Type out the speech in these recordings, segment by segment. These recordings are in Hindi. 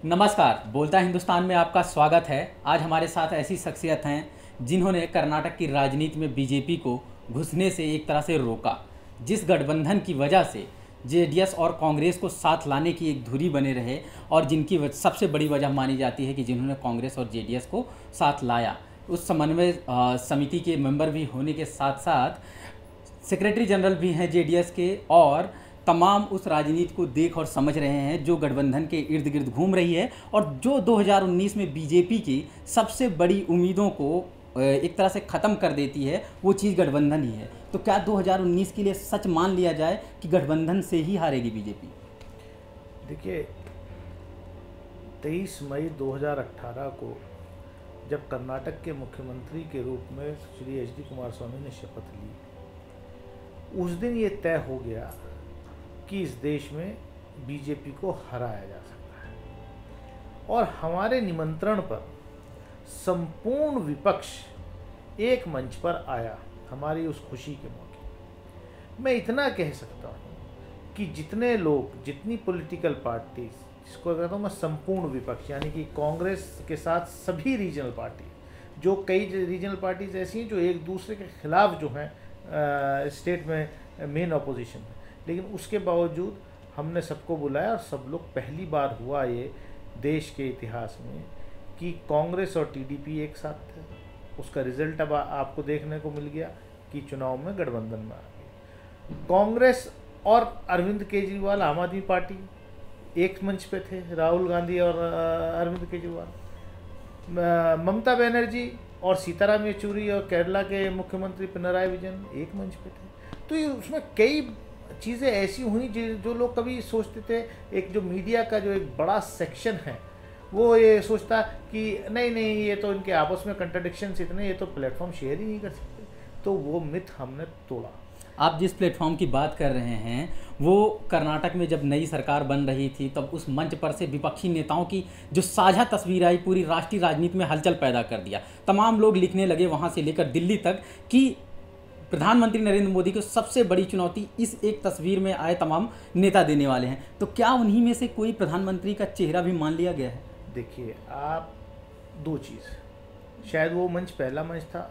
नमस्कार, बोलता हिंदुस्तान में आपका स्वागत है। आज हमारे साथ ऐसी शख्सियत हैं जिन्होंने कर्नाटक की राजनीति में बीजेपी को घुसने से एक तरह से रोका। जिस गठबंधन की वजह से जेडीएस और कांग्रेस को साथ लाने की एक धुरी बने रहे और जिनकी सबसे बड़ी वजह मानी जाती है कि जिन्होंने कांग्रेस और जेडीएस को साथ लाया। उस समन्वय समिति के मेंबर भी होने के साथ साथ सेक्रेटरी जनरल भी हैं जेडीएस के, और तमाम उस राजनीति को देख और समझ रहे हैं जो गठबंधन के इर्द गिर्द घूम रही है और जो 2019 में बीजेपी की सबसे बड़ी उम्मीदों को एक तरह से ख़त्म कर देती है। वो चीज़ गठबंधन ही है। तो क्या 2019 के लिए सच मान लिया जाए कि गठबंधन से ही हारेगी बीजेपी? देखिए, 23 मई 2018 को जब कर्नाटक के मुख्यमंत्री के रूप में श्री एच.डी. कुमार स्वामी ने शपथ ली, उस दिन ये तय हो गया कि इस देश में बीजेपी को हराया जा सकता है। और हमारे निमंत्रण पर संपूर्ण विपक्ष एक मंच पर आया, हमारी उस खुशी के मौके। मैं इतना कह सकता हूँ कि जितने लोग, जितनी पॉलिटिकल पार्टीज, जिसको कहता हूँ मैं संपूर्ण विपक्ष, यानी कि कांग्रेस के साथ सभी रीजनल पार्टी, जो कई रीजनल पार्टीज ऐसी हैं जो एक दूसरे के खिलाफ जो हैं स्टेट में मेन अपोजिशन में, लेकिन उसके बावजूद हमने सबको बुलाया और सब लोग, पहली बार हुआ ये देश के इतिहास में कि कांग्रेस और टीडीपी एक साथ थे। उसका रिजल्ट अब आपको देखने को मिल गया कि चुनाव में गठबंधन में आ गए। कांग्रेस और अरविंद केजरीवाल, आम आदमी पार्टी एक मंच पे थे, राहुल गांधी और अरविंद केजरीवाल, ममता बनर्जी और सीताराम येचुरी और केरला के मुख्यमंत्री पिनराई विजयन एक मंच पे थे। तो ये उसमें कई चीज़ें ऐसी हुई जो लोग कभी सोचते थे, एक जो मीडिया का जो एक बड़ा सेक्शन है वो ये सोचता कि नहीं नहीं, ये तो इनके आपस में कंट्राडिक्शंस इतने, ये तो प्लेटफॉर्म शेयर ही नहीं कर सकते। तो वो मिथ हमने तोड़ा। आप जिस प्लेटफॉर्म की बात कर रहे हैं वो कर्नाटक में जब नई सरकार बन रही थी तब उस मंच पर से विपक्षी नेताओं की जो साझा तस्वीर आई पूरी राष्ट्रीय राजनीति में हलचल पैदा कर दिया। तमाम लोग लिखने लगे वहाँ से लेकर दिल्ली तक कि प्रधानमंत्री नरेंद्र मोदी को सबसे बड़ी चुनौती इस एक तस्वीर में आए तमाम नेता देने वाले हैं। तो क्या उन्हीं में से कोई प्रधानमंत्री का चेहरा भी मान लिया गया है? देखिए, आप दो चीज़, शायद वो मंच पहला मंच था,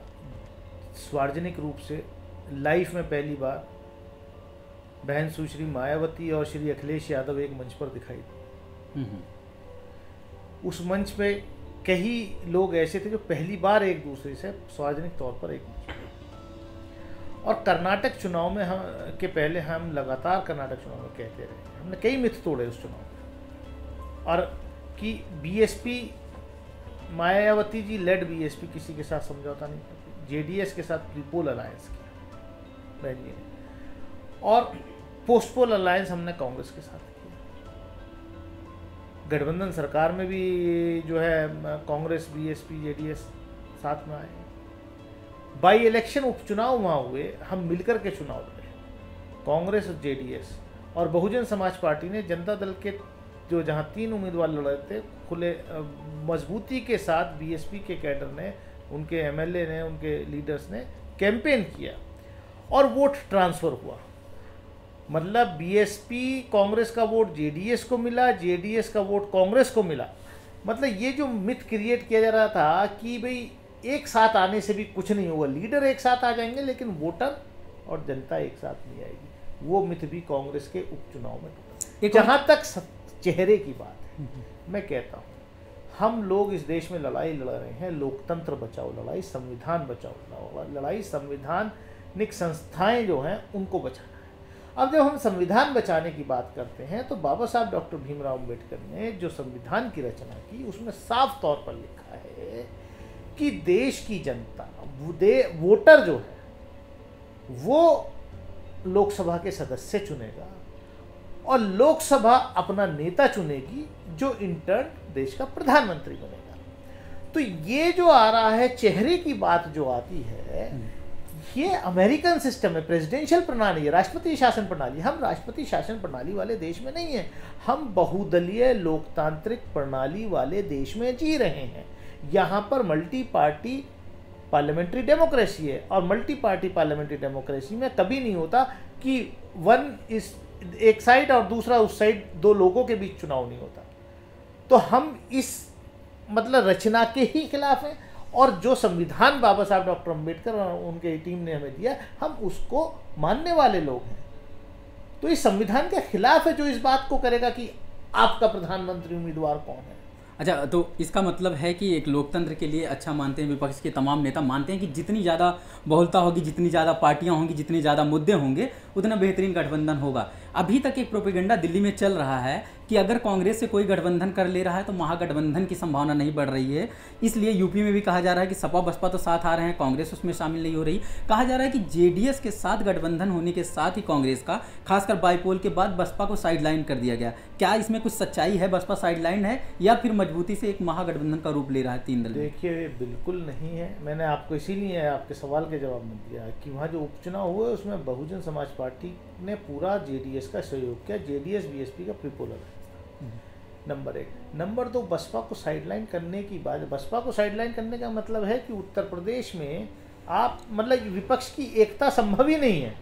सार्वजनिक रूप से लाइफ में पहली बार बहन सुश्री मायावती और श्री अखिलेश यादव एक मंच पर दिखाई दी। उस मंच पे कई लोग ऐसे थे जो पहली बार एक दूसरे से सार्वजनिक तौर पर एक मंच पर। और कर्नाटक चुनाव में के पहले हम लगातार कर्नाटक चुनाव में कहते रहे, हमने कई मिथ तोड़े उस चुनाव में, और कि BSP, Mayawati ji lead BSP किसी के साथ समझौता नहीं करती, जेडीएस के साथ प्रीपोल अलायंस किया बहन जी ने, और पोस्टपोल अलायंस हमने कांग्रेस के साथ किया। गठबंधन सरकार में भी जो है कांग्रेस, बीएसपी, जेडीएस साथ में आए। बाई इलेक्शन उपचुनाव वहाँ हुए, हम मिलकर के चुनाव लड़े, कांग्रेस और जेडीएस, और बहुजन समाज पार्टी ने जनता दल के जो जहाँ 3 उम्मीदवार लड़ रहे थे, खुले मजबूती के साथ बीएसपी के कैडर ने, उनके एमएलए ने, उनके लीडर्स ने कैंपेन किया और वोट ट्रांसफ़र हुआ। मतलब बीएसपी, कांग्रेस का वोट जेडीएस को मिला, जेडीएस का वोट कांग्रेस को मिला। मतलब ये जो मिथ क्रिएट किया जा रहा था कि भाई एक साथ आने से भी कुछ नहीं होगा, लीडर एक साथ आ जाएंगे लेकिन वोटर और जनता एक साथ नहीं आएगी, वो मिथ भी कांग्रेस के उपचुनाव में टूटा। जहाँ तक चेहरे की बात है, मैं कहता हूँ हम लोग इस देश में लड़ाई लड़ रहे हैं, लोकतंत्र बचाओ लड़ाई, संविधान बचाओ लड़ाई, संवैधानिक संस्थाएं जो हैं उनको बचाना है। अब जब हम संविधान बचाने की बात करते हैं तो बाबा साहब डॉक्टर भीमराव अम्बेडकर ने जो संविधान की रचना की, उसमें साफ तौर पर लिखा है कि देश की जनता, वोटर जो है वो लोकसभा के सदस्य चुनेगा और लोकसभा अपना नेता चुनेगी जो इंटर्न देश का प्रधानमंत्री बनेगा। तो ये जो आ रहा है, चेहरे की बात जो आती है, ये अमेरिकन सिस्टम है, प्रेसिडेंशियल प्रणाली है, राष्ट्रपति शासन प्रणाली। हम राष्ट्रपति शासन प्रणाली वाले देश में नहीं हैं, हम बहुदलीय लोकतांत्रिक प्रणाली वाले देश में जी रहे हैं। यहाँ पर मल्टी पार्टी पार्लियामेंट्री डेमोक्रेसी है, और मल्टी पार्टी पार्लियामेंट्री डेमोक्रेसी में कभी नहीं होता कि वन इस एक साइड और दूसरा उस साइड, दो लोगों के बीच चुनाव नहीं होता। तो हम इस मतलब रचना के ही खिलाफ हैं, और जो संविधान बाबा साहब डॉक्टर अम्बेडकर और उनके टीम ने हमें दिया, हम उसको मानने वाले लोग हैं। तो इस संविधान के खिलाफ है जो इस बात को करेगा कि आपका प्रधानमंत्री उम्मीदवार कौन है। अच्छा, तो इसका मतलब है कि एक लोकतंत्र के लिए अच्छा मानते हैं, विपक्ष के तमाम नेता मानते हैं कि जितनी ज़्यादा बहुलता होगी, जितनी ज़्यादा पार्टियां होंगी, जितने ज़्यादा मुद्दे होंगे, उतना बेहतरीन गठबंधन होगा। अभी तक एक प्रोपेगेंडा दिल्ली में चल रहा है कि अगर कांग्रेस से कोई गठबंधन कर ले रहा है तो महागठबंधन की संभावना नहीं बढ़ रही है। इसलिए यूपी में भी कहा जा रहा है कि सपा बसपा तो साथ आ रहे हैं, कांग्रेस उसमें शामिल नहीं हो रही। कहा जा रहा है कि जेडीएस के साथ गठबंधन होने के साथ ही कांग्रेस का, खासकर बाईपोल के बाद बसपा को साइडलाइन कर दिया गया। क्या इसमें कुछ सच्चाई है? बसपा साइडलाइन है या फिर मजबूती से एक महागठबंधन का रूप ले रहा है तीन दल? देखिए, बिल्कुल नहीं है। मैंने आपको इसीलिए आपके सवाल के जवाब में दिया कि वहाँ जो उपचुनाव हुए उसमें बहुजन समाज पार्टी ने पूरा जेडीएस का सहयोग किया। जेडीएस बीएसपी का प्रीपोलर है, नंबर एक। नंबर दो, बसपा को साइडलाइन करने की बात, बसपा को साइडलाइन करने का मतलब है कि उत्तर प्रदेश में आप मतलब विपक्ष की एकता संभव ही नहीं है।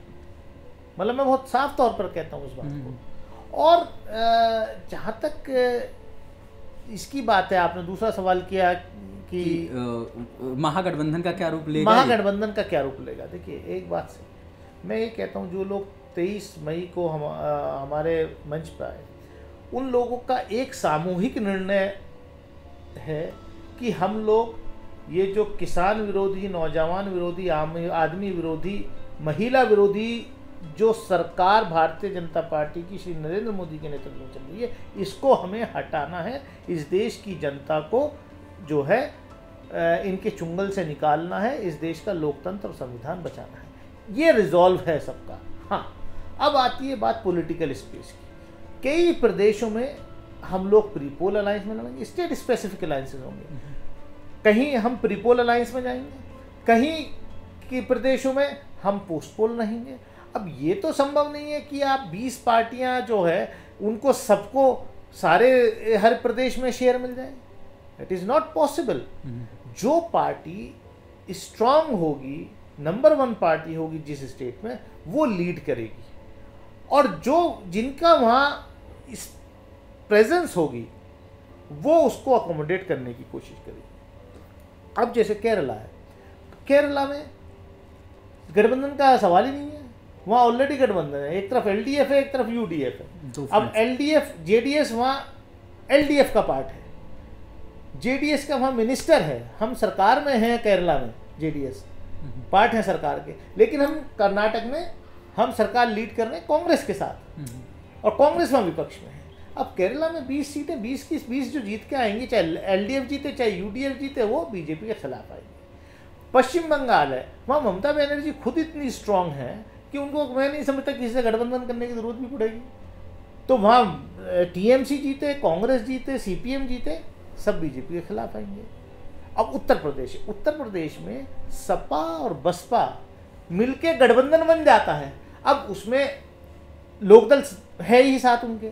मतलब मैं बहुत साफ तौर पर कहता हूँ इस बात को। और जहाँ तक इसकी बात है, आपने दूसरा सवाल किया कि महागठबंधन का क्या रूप लेगा, महागठबंधन का क्या रूप लेगा। देखिए, एक बात से मैं ये कहता हूँ, जो लोग 23 मई को हमारे मंच पर आए, उन लोगों का एक सामूहिक निर्णय है कि हम लोग ये जो किसान विरोधी, नौजवान विरोधी, आदमी विरोधी, महिला विरोधी जो सरकार भारतीय जनता पार्टी की श्री नरेंद्र मोदी के नेतृत्व में चल रही है, इसको हमें हटाना है। इस देश की जनता को जो है इनके चुंगल से निकालना है, इस देश का लोकतंत्र और संविधान बचाना है। ये रिजॉल्व है सबका। हाँ, अब आती है बात पॉलिटिकल स्पेस की। कई प्रदेशों में हम लोग प्रीपोल अलायंस में लड़ेंगे, स्टेट स्पेसिफिक अलायंसेस होंगे। कहीं हम प्रीपोल अलायंस में जाएंगे, कहीं के प्रदेशों में हम पोस्टपोल रहेंगे। अब ये तो संभव नहीं है कि आप 20 पार्टियां जो है उनको सबको सारे हर प्रदेश में शेयर मिल जाए। It is not possible. जो पार्टी स्ट्रांग होगी, नंबर 1 पार्टी होगी जिस स्टेट में, वो लीड करेगी, और जो जिनका वहाँ प्रेजेंस होगी वो उसको अकोमोडेट करने की कोशिश करेगी। अब जैसे केरला है, केरला में गठबंधन का सवाल ही नहीं है। वहाँ ऑलरेडी गठबंधन है, एक तरफ एलडीएफ है, एक तरफ यूडीएफ है। अब एलडीएफ, जेडीएस वहाँ एलडीएफ का पार्ट है, जेडीएस का वहाँ मिनिस्टर है। हम सरकार में हैं केरला में, जेडीएस पार्ट है सरकार के, लेकिन हम कर्नाटक में हम सरकार लीड कर रहे हैं कांग्रेस के साथ, और कांग्रेस वहाँ विपक्ष में है। अब केरला में 20 सीटें, 20 की 20 जो जीत के आएंगी, चाहे एलडीएफ जीते चाहे यूडीएफ जीते, वो बीजेपी के खिलाफ आएंगी। पश्चिम बंगाल है, वहाँ ममता बनर्जी खुद इतनी स्ट्रांग है कि उनको, मैं नहीं समझता किसी से गठबंधन करने की जरूरत भी पड़ेगी। तो वहाँ टीएमसी जीते, कांग्रेस जीते, सीपीएम जीते, सब बीजेपी के खिलाफ आएंगे। अब उत्तर प्रदेश, उत्तर प्रदेश में सपा और बसपा मिलके गठबंधन बन जाता है। अब उसमें लोकदल है ही साथ उनके,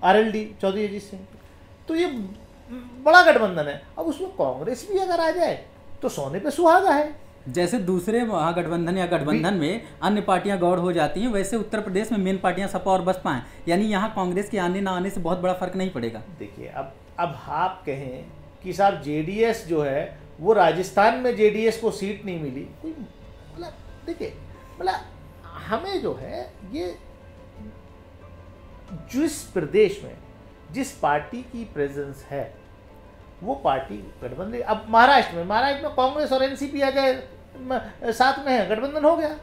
आरएलडी चौधरी अजीत सिंह, तो ये बड़ा गठबंधन है। अब उसमें कांग्रेस भी अगर आ जाए तो सोने पे सुहागा है। जैसे दूसरे महागठबंधन या गठबंधन में अन्य पार्टियां गौड़ हो जाती हैं, वैसे उत्तर प्रदेश में मेन पार्टियां सपा और बसपा हैं, यानी यहाँ कांग्रेस के आने ना आने से बहुत बड़ा फर्क नहीं पड़ेगा। देखिए, अब आप कहें कि साहब जेडीएस जो है वो राजस्थान में जेडीएस को सीट नहीं मिली, कोई मतलब, देखिए मतलब हमें जो है ये जिस प्रदेश में जिस पार्टी की प्रेजेंस है वो पार्टी गठबंधन। अब महाराष्ट्र में कांग्रेस और एनसीपी आ जाए साथ में है, गठबंधन हो गया।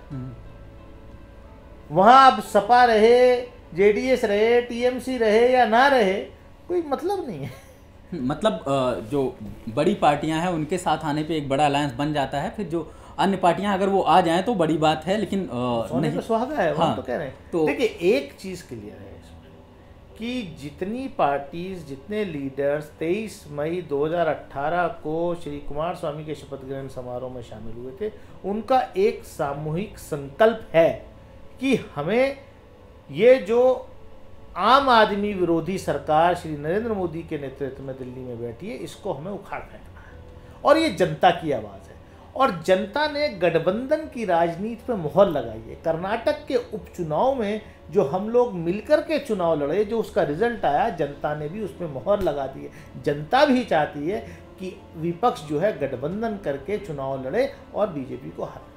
वहां अब सपा रहे, जेडीएस रहे, टीएमसी रहे या ना रहे, कोई मतलब नहीं है। मतलब जो बड़ी पार्टियां हैं उनके साथ आने पे एक बड़ा अलायंस बन जाता है, फिर जो अन्य पार्टियां अगर वो आ जाएं तो बड़ी बात है, लेकिन सोने पे सुहागा है। हाँ, हम तो कह रहे हैं। तो देखिए, एक चीज क्लियर है इसमें कि जितनी पार्टीज, जितने लीडर्स 23 मई 2018 को श्री कुमार स्वामी के शपथ ग्रहण समारोह में शामिल हुए थे, उनका एक सामूहिक संकल्प है कि हमें ये जो आम आदमी विरोधी सरकार श्री नरेंद्र मोदी के नेतृत्व में दिल्ली में बैठी है, इसको हमें उखाड़ फेंकना है, और ये जनता की आवाज़ है। और जनता ने गठबंधन की राजनीति पे मोहर लगाई है। कर्नाटक के उपचुनाव में जो हम लोग मिलकर के चुनाव लड़े, जो उसका रिजल्ट आया, जनता ने भी उस पर मोहर लगा दी है। जनता भी चाहती है कि विपक्ष जो है गठबंधन करके चुनाव लड़े और बीजेपी को हराए।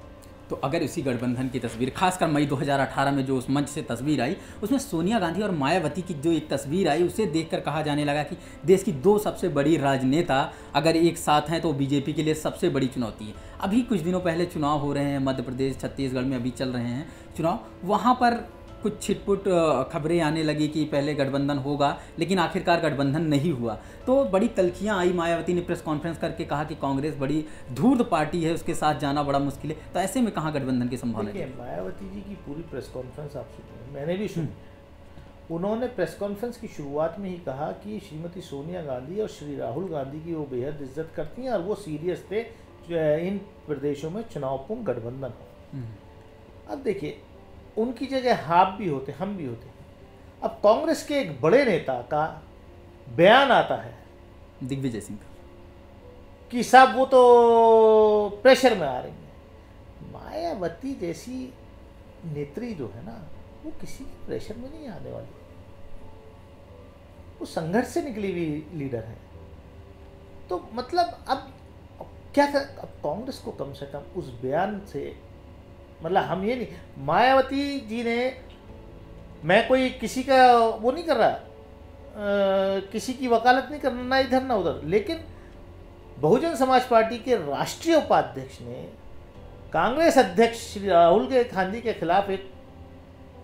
तो अगर इसी गठबंधन की तस्वीर, खासकर मई 2018 में जो उस मंच से तस्वीर आई, उसमें सोनिया गांधी और मायावती की जो एक तस्वीर आई, उसे देखकर कहा जाने लगा कि देश की दो सबसे बड़ी राजनेता अगर एक साथ हैं तो बीजेपी के लिए सबसे बड़ी चुनौती है। अभी कुछ दिनों पहले चुनाव हो रहे हैं मध्य प्रदेश, छत्तीसगढ़ में अभी चल रहे हैं चुनाव, वहाँ पर कुछ छिटपुट खबरें आने लगी कि पहले गठबंधन होगा, लेकिन आखिरकार गठबंधन नहीं हुआ। तो बड़ी तल्खियाँ आई, मायावती ने प्रेस कॉन्फ्रेंस करके कहा कि कांग्रेस बड़ी धूर्त पार्टी है, उसके साथ जाना बड़ा मुश्किल है। तो ऐसे में कहाँ गठबंधन की संभावना है? मायावती जी की पूरी प्रेस कॉन्फ्रेंस आप सुनिए, मैंने भी सुनी। उन्होंने प्रेस कॉन्फ्रेंस की शुरुआत में ही कहा कि श्रीमती सोनिया गांधी और श्री राहुल गांधी की वो बेहद इज्जत करती हैं और वो सीरियस थे इन प्रदेशों में चुनावपूर्ण गठबंधन हो। अब देखिए, उनकी जगह आप भी होते, हम भी होते। अब कांग्रेस के एक बड़े नेता का बयान आता है, दिग्विजय सिंह, कि साहब वो तो प्रेशर में आ रही है। मायावती जैसी नेत्री जो है ना, वो किसी प्रेशर में नहीं आने वाली, वो संघर्ष से निकली हुई लीडर है। तो मतलब अब क्या कर, अब कांग्रेस को कम से कम उस बयान से, मतलब हम ये नहीं, मायावती जी ने, मैं कोई किसी का वो नहीं कर रहा, किसी की वकालत नहीं करना, ना इधर ना उधर, लेकिन बहुजन समाज पार्टी के राष्ट्रीय उपाध्यक्ष ने कांग्रेस अध्यक्ष श्री राहुल गांधी के खिलाफ एक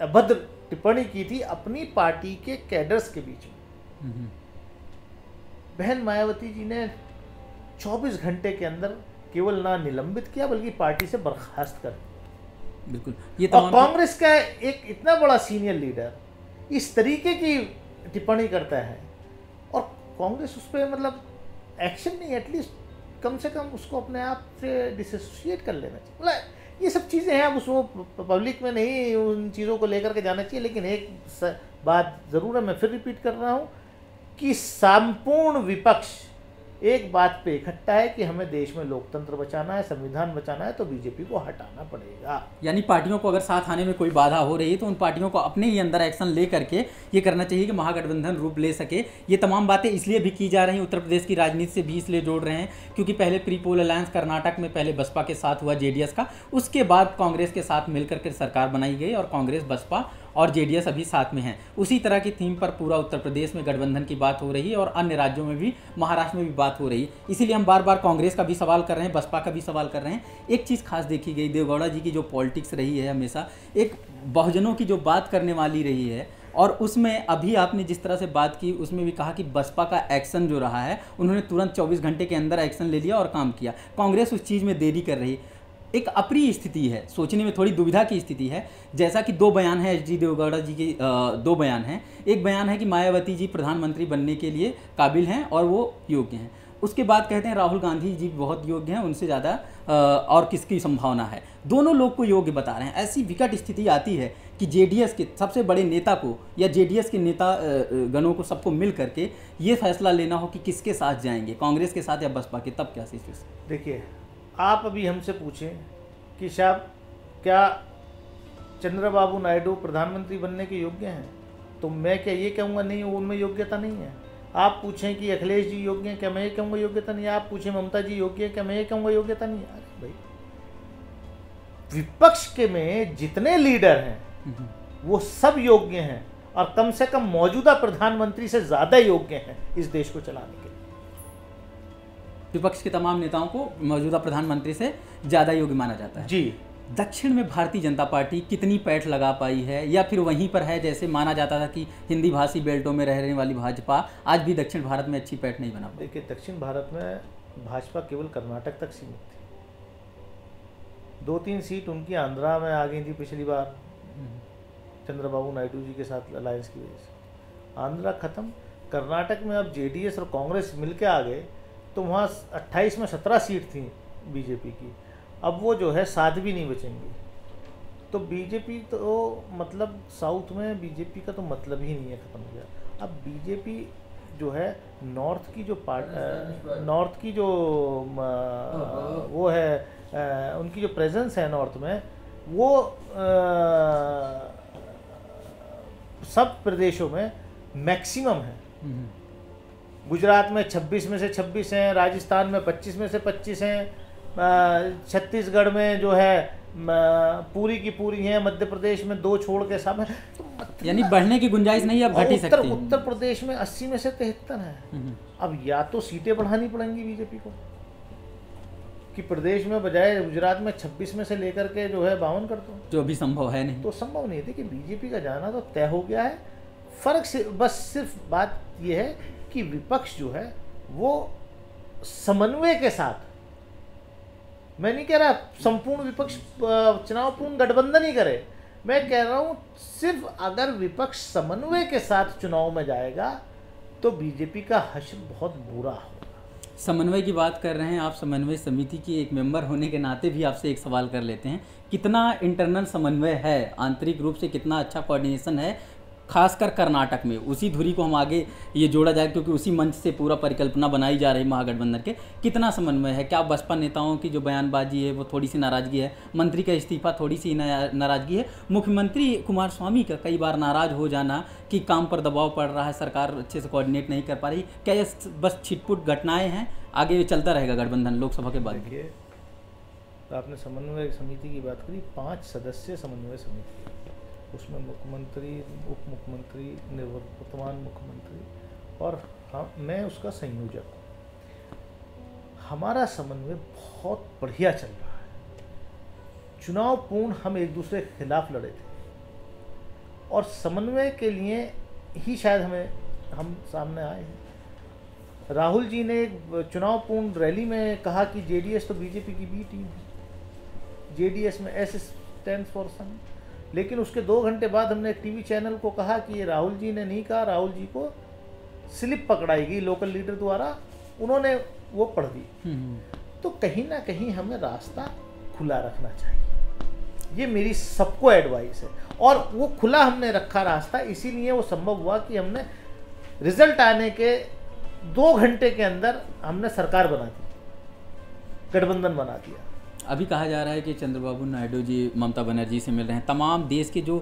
अभद्र टिप्पणी की थी अपनी पार्टी के कैडर्स के बीच में। बहन मायावती जी ने 24 घंटे के अंदर केवल ना निलंबित किया बल्कि पार्टी से बर्खास्त कर दिया। बिल्कुल, ये और कांग्रेस का एक इतना बड़ा सीनियर लीडर इस तरीके की टिप्पणी करता है और कांग्रेस उस पर मतलब एक्शन नहीं, एटलीस्ट कम से कम उसको अपने आप से डिसोसिएट कर लेना चाहिए। मतलब ये सब चीज़ें हैं, अब उसको पब्लिक में नहीं उन चीज़ों को लेकर के जाना चाहिए। लेकिन एक बात ज़रूर है, मैं फिर रिपीट कर रहा हूँ कि संपूर्ण विपक्ष एक बात पे इकट्ठा है कि हमें देश में लोकतंत्र बचाना है, संविधान बचाना है, तो बीजेपी को हटाना पड़ेगा। यानी पार्टियों को अगर साथ आने में कोई बाधा हो रही है तो उन पार्टियों को अपने ही अंदर एक्शन ले करके ये करना चाहिए कि महागठबंधन रूप ले सके। ये तमाम बातें इसलिए भी की जा रही हैं, उत्तर प्रदेश की राजनीति से भी इसलिए जोड़ रहे हैं क्योंकि पहले प्री पोल अलायंस कर्नाटक में पहले बसपा के साथ हुआ जेडीएस का, उसके बाद कांग्रेस के साथ मिलकर के सरकार बनाई गई और कांग्रेस, बसपा और जेडीएस अभी साथ में हैं। उसी तरह की थीम पर पूरा उत्तर प्रदेश में गठबंधन की बात हो रही है और अन्य राज्यों में भी, महाराष्ट्र में भी बात हो रही है। इसीलिए हम बार बार कांग्रेस का भी सवाल कर रहे हैं, बसपा का भी सवाल कर रहे हैं। एक चीज़ खास देखी गई, देवगौड़ा जी की जो पॉलिटिक्स रही है हमेशा एक बहुजनों की जो बात करने वाली रही है, और उसमें अभी आपने जिस तरह से बात की उसमें भी कहा कि बसपा का एक्शन जो रहा है, उन्होंने तुरंत 24 घंटे के अंदर एक्शन ले लिया और काम किया। कांग्रेस उस चीज़ में देरी कर रही, एक अप्रिय स्थिति है, सोचने में थोड़ी दुविधा की स्थिति है। जैसा कि दो बयान है एच डी देवगौड़ा जी के, दो बयान हैं। एक बयान है कि मायावती जी प्रधानमंत्री बनने के लिए काबिल हैं और वो योग्य हैं। उसके बाद कहते हैं राहुल गांधी जी बहुत योग्य हैं, उनसे ज़्यादा और किसकी संभावना है। दोनों लोग को योग्य बता रहे हैं। ऐसी विकट स्थिति आती है कि जेडीएस के सबसे बड़े नेता को या जेडीएस के नेता गणों को सबको मिल करके ये फैसला लेना हो कि किसके साथ जाएंगे, कांग्रेस के साथ या बसपा के, तब क्या सिचुएशन? देखिए, आप अभी हमसे पूछें कि साहब क्या चंद्रबाबू नायडू प्रधानमंत्री बनने के योग्य हैं, तो मैं क्या ये कहूँगा नहीं उनमें योग्यता नहीं है। आप पूछें कि अखिलेश जी योग्य हैं, क्या मैं ये कहूँगा योग्यता नहीं है। आप पूछें ममता जी योग्य हैं, क्या मैं ये कहूँगा योग्यता नहीं है। अरे भाई, विपक्ष के में जितने लीडर हैं वो सब योग्य हैं और कम से कम मौजूदा प्रधानमंत्री से ज़्यादा योग्य हैं इस देश को चलाने के लिए। विपक्ष के तमाम नेताओं को मौजूदा प्रधानमंत्री से ज़्यादा योग्य माना जाता है। जी। दक्षिण में भारतीय जनता पार्टी कितनी पैठ लगा पाई है, या फिर वहीं पर है जैसे माना जाता था कि हिंदी भाषी बेल्टों में रहने वाली भाजपा आज भी दक्षिण भारत में अच्छी पैठ नहीं बना पाई? देखिए, दक्षिण भारत में भाजपा केवल कर्नाटक तक सीमित थी। 2-3 सीट उनकी आंध्रा में आ गई थी पिछली बार चंद्रबाबू नायडू जी के साथ अलायंस की वजह से। आंध्रा खत्म, कर्नाटक में अब जेडीएस और कांग्रेस मिलके आ गए तो वहाँ 28 में 17 सीट थी बीजेपी की, अब वो जो है 7 भी नहीं बचेंगी। तो बीजेपी तो मतलब साउथ में बीजेपी का तो मतलब ही नहीं है, ख़त्म हो गया। अब बीजेपी जो है नॉर्थ की जो वो है उनकी जो प्रेजेंस है नॉर्थ में वो सब प्रदेशों में मैक्सिमम है। गुजरात में 26 में से 26 हैं, राजस्थान में 25 में से 25 हैं, छत्तीसगढ़ में जो है पूरी की पूरी हैं, मध्य प्रदेश में 2 छोड़ के सब है। तो यानी बढ़ने की गुंजाइश नहीं, अब घट ही सकती है। उत्तर प्रदेश में 80 में से 73 है। अब या तो सीटें बढ़ानी पड़ेंगी बीजेपी को कि प्रदेश में बजाय गुजरात में 26 में से लेकर के जो है 52 कर दो, जो अभी संभव है नहीं। तो संभव नहीं है। देखिए बीजेपी का जाना तो तय हो गया है। फर्क से बस सिर्फ बात यह है कि विपक्ष जो है वो समन्वय के साथ, मैं नहीं कह रहा संपूर्ण विपक्ष चुनावपूर्ण गठबंधन ही करे, मैं कह रहा हूं सिर्फ अगर विपक्ष समन्वय के साथ चुनाव में जाएगा तो बीजेपी का हश्र बहुत बुरा होगा। समन्वय की बात कर रहे हैं आप, समन्वय समिति की एक मेंबर होने के नाते भी आपसे एक सवाल कर लेते हैं, कितना इंटरनल समन्वय है, आंतरिक रूप से कितना अच्छा कोऑर्डिनेशन है, खासकर कर्नाटक में? उसी धुरी को हम आगे ये जोड़ा जाए क्योंकि उसी मंच से पूरा परिकल्पना बनाई जा रही महागठबंधन के। कितना समन्वय है? क्या बसपा नेताओं की जो बयानबाजी है वो थोड़ी सी नाराज़गी है, मंत्री का इस्तीफा थोड़ी सी नाराज़गी है, मुख्यमंत्री कुमार स्वामी का कई बार नाराज़ हो जाना कि काम पर दबाव पड़ रहा है, सरकार अच्छे से कोऑर्डिनेट नहीं कर पा रही, क्या ये बस छिटपुट घटनाएँ हैं? आगे ये चलता रहेगा गठबंधन लोकसभा के बाद? देखिए तो आपने समन्वय समिति की बात करी, 5 सदस्यीय समन्वय समिति, उसमें मुख्यमंत्री, उप मुख्यमंत्री, वर्तमान मुख्यमंत्री और मैं उसका संयोजक हूँ। हमारा समन्वय बहुत बढ़िया चल रहा है। चुनाव पूर्ण हम एक दूसरे के खिलाफ लड़े थे और समन्वय के लिए ही शायद हम सामने आए हैं। राहुल जी ने एक चुनाव पूर्ण रैली में कहा कि जेडीएस तो बीजेपी की बी टीम है, जेडीएस में एस स्टैंड्स फॉर सन, लेकिन उसके 2 घंटे बाद हमने एक टीवी चैनल को कहा कि ये राहुल जी ने नहीं कहा, राहुल जी को स्लिप पकड़ाई गई लोकल लीडर द्वारा, उन्होंने वो पढ़ दी। तो कहीं ना कहीं हमें रास्ता खुला रखना चाहिए, ये मेरी सबको एडवाइस है। और वो खुला हमने रखा रास्ता, इसीलिए वो संभव हुआ कि हमने रिजल्ट आने के 2 घंटे के अंदर हमने सरकार बना दी, गठबंधन बना दिया। अभी कहा जा रहा है कि चंद्रबाबू नायडू जी ममता बनर्जी से मिल रहे हैं, तमाम देश के जो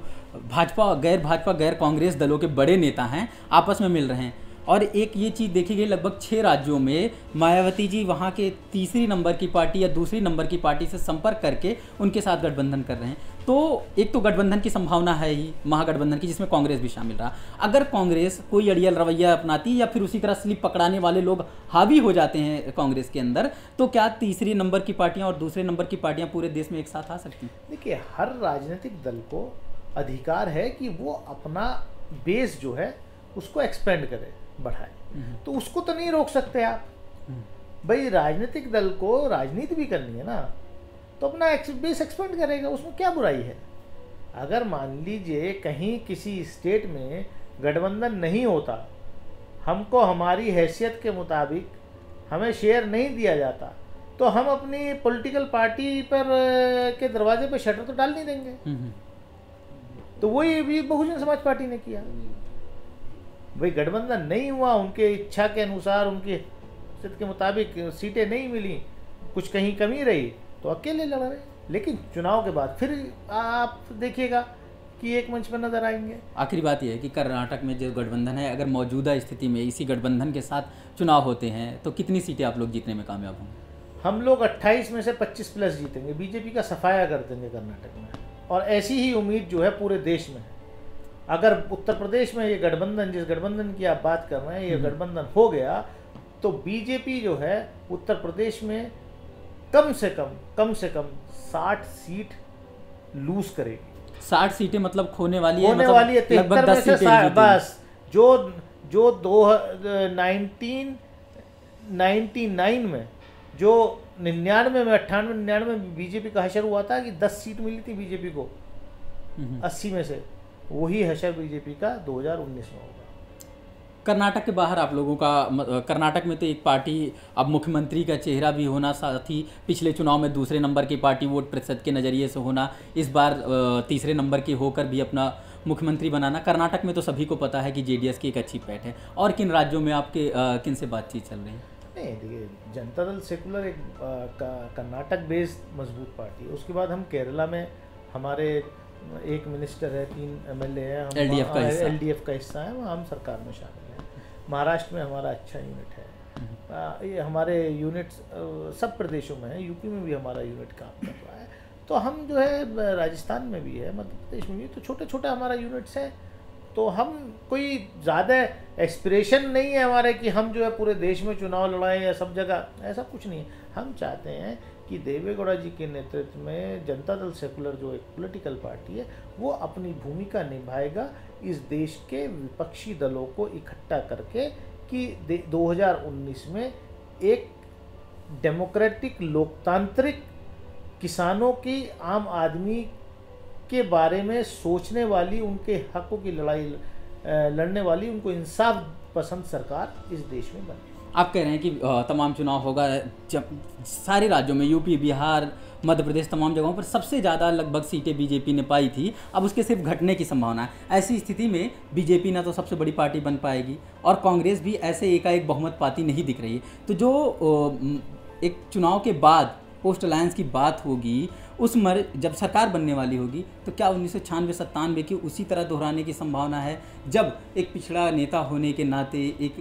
भाजपा गैर कांग्रेस दलों के बड़े नेता हैं आपस में मिल रहे हैं। और एक ये चीज़ देखी गई, लगभग 6 राज्यों में मायावती जी वहाँ के तीसरी नंबर की पार्टी या दूसरी नंबर की पार्टी से संपर्क करके उनके साथ गठबंधन कर रहे हैं। तो एक तो गठबंधन की संभावना है ही, महागठबंधन की, जिसमें कांग्रेस भी शामिल रहा। अगर कांग्रेस कोई अड़ियल रवैया अपनाती या फिर उसी तरह स्लिप पकड़ाने वाले लोग हावी हो जाते हैं कांग्रेस के अंदर, तो क्या तीसरी नंबर की पार्टियां और दूसरे नंबर की पार्टियां पूरे देश में एक साथ आ सकती हैं? देखिए हर राजनीतिक दल को अधिकार है कि वो अपना बेस जो है उसको एक्सपेंड करे, बढ़ाए, तो उसको तो नहीं रोक सकते आप। भाई राजनीतिक दल को राजनीति भी करनी है ना, तो अपना बेस एक्सपेंड करेगा, उसमें क्या बुराई है। अगर मान लीजिए कहीं किसी स्टेट में गठबंधन नहीं होता, हमको हमारी हैसियत के मुताबिक हमें शेयर नहीं दिया जाता, तो हम अपनी पॉलिटिकल पार्टी पर के दरवाजे पर शटर तो डाल नहीं देंगे। तो वही भी बहुजन समाज पार्टी ने किया। भाई गठबंधन नहीं हुआ, उनके इच्छा के अनुसार, उनके हित के मुताबिक सीटें नहीं मिली, कुछ कहीं कमी रही, तो अकेले लड़ रहे। लेकिन चुनाव के बाद फिर आप देखिएगा कि एक मंच पर नजर आएंगे। आखिरी बात यह है कि कर्नाटक में जो गठबंधन है, अगर मौजूदा स्थिति में इसी गठबंधन के साथ चुनाव होते हैं तो कितनी सीटें आप लोग जीतने में कामयाब होंगे? हम लोग 28 में से 25 प्लस जीतेंगे, बीजेपी का सफाया कर देंगे कर्नाटक में, और ऐसी ही उम्मीद जो है पूरे देश में है। अगर उत्तर प्रदेश में ये गठबंधन, जिस गठबंधन की आप बात कर रहे हैं, ये गठबंधन हो गया तो बीजेपी जो है उत्तर प्रदेश में कम से कम 60 सीट लूज करेगी। 60 सीटें मतलब खोने वाली है, लगभग 10 सीटें बस। जो 1999 में, जो 99 में, 98 99 में बीजेपी का हशर हुआ था कि 10 सीट मिली थी बीजेपी को 80 में से, वही हशर बीजेपी का 2019 में होगा। कर्नाटक के बाहर आप लोगों का, कर्नाटक में तो एक पार्टी अब मुख्यमंत्री का चेहरा भी होना, साथ ही पिछले चुनाव में दूसरे नंबर की पार्टी वोट प्रतिशत के नज़रिए से होना, इस बार तीसरे नंबर की होकर भी अपना मुख्यमंत्री बनाना। कर्नाटक में तो सभी को पता है कि जेडीएस की एक अच्छी पैठ है। और किन राज्यों में आपके किन से बातचीत चल रही है? नहीं देखिए, जनता दल सेकुलर एक कर्नाटक बेस्ड मजबूत पार्टी है। उसके बाद हम केरला में हमारे एक मिनिस्टर है, 3 एमएलए हैं, हम एलडीएफ का हिस्सा है, वहाँ हम सरकार में शामिल हैं। महाराष्ट्र में हमारा अच्छा यूनिट है। ये हमारे यूनिट्स सब प्रदेशों में है, यूपी में भी हमारा यूनिट काम कर रहा है। तो हम जो है राजस्थान में भी है, मध्य प्रदेश में भी, तो छोटे छोटे हमारा यूनिट्स हैं। तो हम कोई ज़्यादा एक्सपिरेशन नहीं है हमारे कि हम जो है पूरे देश में चुनाव लड़ाएं या सब जगह, ऐसा कुछ नहीं है। हम चाहते हैं कि देवेगौड़ा जी के नेतृत्व में जनता दल सेकुलर जो एक पॉलिटिकल पार्टी है वो अपनी भूमिका निभाएगा इस देश के विपक्षी दलों को इकट्ठा करके कि 2019 में एक डेमोक्रेटिक लोकतांत्रिक किसानों की, आम आदमी के बारे में सोचने वाली, उनके हकों की लड़ाई लड़ने वाली, उनको इंसाफ पसंद सरकार इस देश में बने। आप कह रहे हैं कि तमाम चुनाव होगा जब सारे राज्यों में, यूपी, बिहार, मध्य प्रदेश, तमाम जगहों पर सबसे ज़्यादा लगभग सीटें बीजेपी ने पाई थी, अब उसके सिर्फ घटने की संभावना है। ऐसी स्थिति में बीजेपी ना तो सबसे बड़ी पार्टी बन पाएगी और कांग्रेस भी ऐसे एकाएक बहुमत पाती नहीं दिख रही है। तो जो एक चुनाव के बाद पोस्ट अलायंस की बात होगी, उस जब सरकार बनने वाली होगी, तो क्या 1996-97 की उसी तरह दोहराने की संभावना है, जब एक पिछड़ा नेता होने के नाते, एक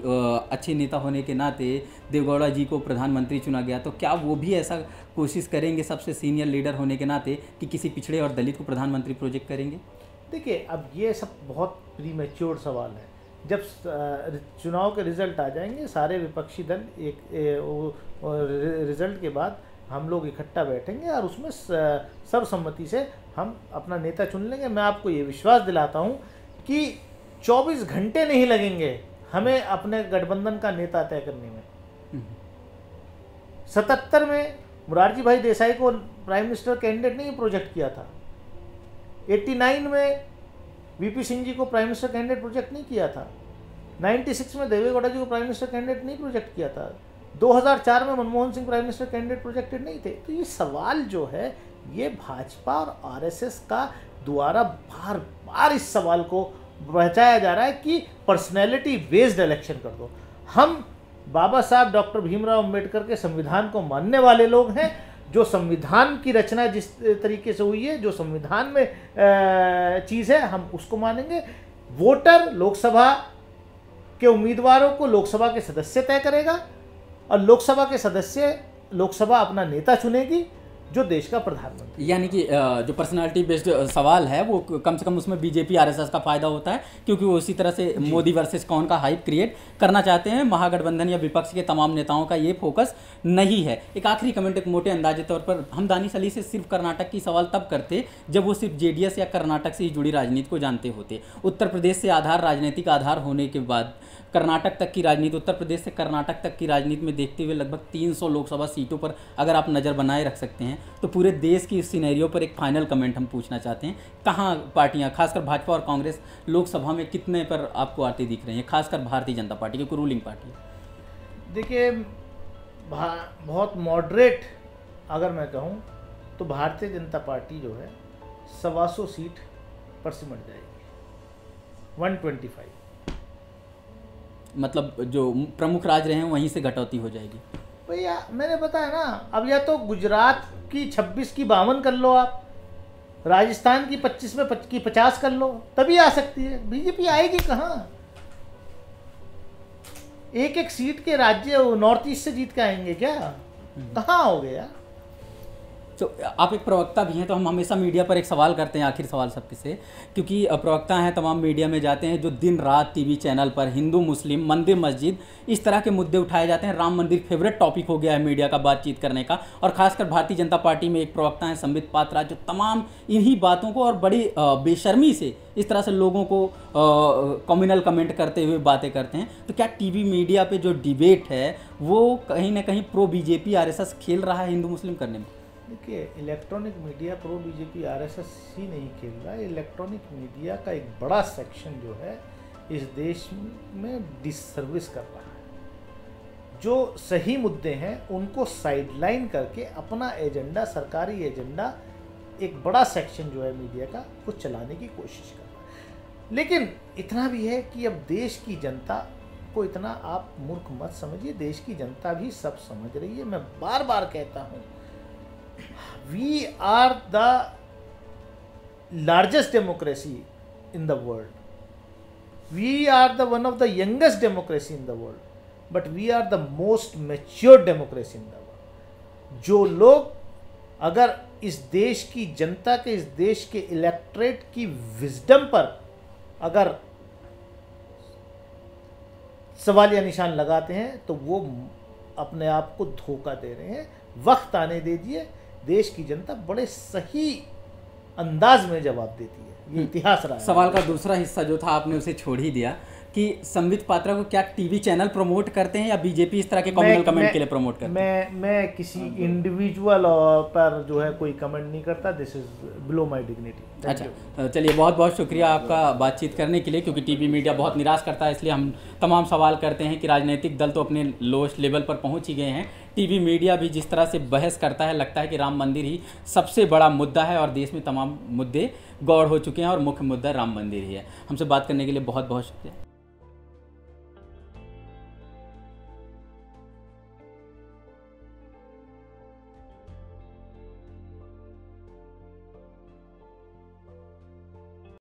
अच्छे नेता होने के नाते देवेगौड़ा जी को प्रधानमंत्री चुना गया, तो क्या वो भी ऐसा कोशिश करेंगे सबसे सीनियर लीडर होने के नाते कि किसी पिछड़े और दलित को प्रधानमंत्री प्रोजेक्ट करेंगे? देखिए, अब ये सब बहुत प्रीमेच्योर सवाल है। जब चुनाव के रिजल्ट आ जाएंगे, सारे विपक्षी दल रिजल्ट के बाद हम लोग इकट्ठा बैठेंगे और उसमें सर्वसम्मति से हम अपना नेता चुन लेंगे। मैं आपको ये विश्वास दिलाता हूँ कि 24 घंटे नहीं लगेंगे हमें अपने गठबंधन का नेता तय करने में। 77 में मुरारजी भाई देसाई को प्राइम मिनिस्टर कैंडिडेट नहीं प्रोजेक्ट किया था। 89 में वीपी सिंह जी को प्राइम मिनिस्टर कैंडिडेट प्रोजेक्ट नहीं किया था। 96 में देवेगौड़ा जी को प्राइम मिनिस्टर कैंडिडेट नहीं प्रोजेक्ट किया था। 2004 में Manmohan Singh prime minister candidate projected नहीं थे। तो ये सवाल जो है, ये भाजपा और आरएसएस का द्वारा बार बार इस सवाल को बचाया जा रहा है कि पर्सनैलिटी बेस्ड इलेक्शन कर दो। हम बाबा साहब डॉक्टर भीमराव अंबेडकर के संविधान को मानने वाले लोग हैं। जो संविधान की रचना जिस तरीके से हुई है, जो संविधान में चीज़ है, हम उसको मानेंगे। वोटर लोकसभा के उम्मीदवारों को लोकसभा के सदस्य तय करेगा और लोकसभा के सदस्य, लोकसभा अपना नेता चुनेगी जो देश का प्रधानमंत्री। यानी कि जो पर्सनालिटी बेस्ड सवाल है वो कम से कम उसमें बीजेपी आरएसएस का फायदा होता है, क्योंकि वो उसी तरह से मोदी वर्सेस कौन का हाइप क्रिएट करना चाहते हैं। महागठबंधन या विपक्ष के तमाम नेताओं का ये फोकस नहीं है। एक आखिरी कमेंट, एक मोटे अंदाजे तौर पर, हम दानिश अली से सिर्फ कर्नाटक की सवाल तब करते जब वो सिर्फ जेडीएस या कर्नाटक से ही जुड़ी राजनीति को जानते होते। उत्तर प्रदेश से आधार, राजनीतिक आधार होने के बाद कर्नाटक तक की राजनीति, उत्तर प्रदेश से कर्नाटक तक की राजनीति में देखते हुए लगभग 300 लोकसभा सीटों पर अगर आप नज़र बनाए रख सकते हैं, तो पूरे देश की इस सिनेरियो पर एक फाइनल कमेंट हम पूछना चाहते हैं। कहाँ पार्टियाँ, खासकर भाजपा और कांग्रेस, लोकसभा में कितने पर आपको आते दिख रही हैं, खासकर भारतीय जनता पार्टी की रूलिंग पार्टी? देखिए, बहुत मॉडरेट अगर मैं कहूँ तो भारतीय जनता पार्टी जो है 125 सीट पर सिमट जाएगी। 125, मतलब जो प्रमुख राज्य रहे हैं वहीं से घटौती हो जाएगी। भैया मैंने बताया ना, अब या तो गुजरात की 26 की 52 कर लो आप, राजस्थान की 25 में 50 कर लो, तभी आ सकती है। बीजेपी आएगी कहाँ? एक एक सीट के राज्य नॉर्थ ईस्ट से जीत के आएंगे क्या? कहाँ आओगे यार? तो आप एक प्रवक्ता भी हैं, तो हम हमेशा मीडिया पर एक सवाल करते हैं, आखिर सवाल सबके से, क्योंकि प्रवक्ता हैं, तमाम मीडिया में जाते हैं, जो दिन रात टीवी चैनल पर हिंदू मुस्लिम, मंदिर मस्जिद, इस तरह के मुद्दे उठाए जाते हैं। राम मंदिर फेवरेट टॉपिक हो गया है मीडिया का बातचीत करने का। और खासकर भारतीय जनता पार्टी में एक प्रवक्ता हैं संबित पात्रा, जो तमाम इन्हीं बातों को और बड़ी बेशर्मी से इस तरह से लोगों को कम्युनल कमेंट करते हुए बातें करते हैं। तो क्या टीवी मीडिया पे जो डिबेट है वो कहीं ना कहीं प्रो बीजेपी आरएसएस खेल रहा है हिंदू मुस्लिम करने में? देखिए, electronic media pro BJP RSS ही नहीं खेल रहा है। इलेक्ट्रॉनिक मीडिया का एक बड़ा सेक्शन जो है इस देश में डिससर्विस कर रहा है। जो सही मुद्दे हैं उनको साइडलाइन करके अपना एजेंडा, सरकारी एजेंडा, एक बड़ा सेक्शन जो है मीडिया का, वो चलाने की कोशिश कर रहा है। लेकिन इतना भी है कि अब देश की जनता को इतना आप मूर्ख मत समझिए, देश की जनता भी सब समझ रही है। मैं बार बार कहता हूँ, we are the largest democracy in the world, we are the one of the youngest democracy in the world, but we are the most matured democracy in the world. जो लोग अगर इस देश की जनता के, इस देश के इलेक्ट्रेट की विजडम पर अगर सवालिया निशान लगाते हैं तो वो अपने आप को धोखा दे रहे हैं। वक्त आने दीजिए, देश की जनता बड़े सही अंदाज में जवाब देती है। ये इतिहास रहा है। सवाल का दूसरा हिस्सा जो था आपने उसे छोड़ ही दिया कि संबित पात्रा को क्या टीवी चैनल प्रमोट करते हैं या बीजेपी इस तरह के कम्युनल कमेंट के लिए प्रमोट करते हैं? मैं किसी इंडिविजुअल पर जो है कोई कमेंट नहीं करता। This is below my dignity. अच्छा, चलिए बहुत बहुत शुक्रिया आपका बातचीत करने के लिए, क्योंकि टीवी मीडिया बहुत निराश करता है, इसलिए हम तमाम सवाल करते हैं कि राजनीतिक दल तो अपने लोएस्ट लेवल पर पहुंच ही गए हैं, टीवी मीडिया भी जिस तरह से बहस करता है, लगता है कि राम मंदिर ही सबसे बड़ा मुद्दा है और देश में तमाम मुद्दे गौड़ हो चुके हैं और मुख्य मुद्दा राम मंदिर ही है। हमसे बात करने के लिए बहुत बहुत शुक्रिया।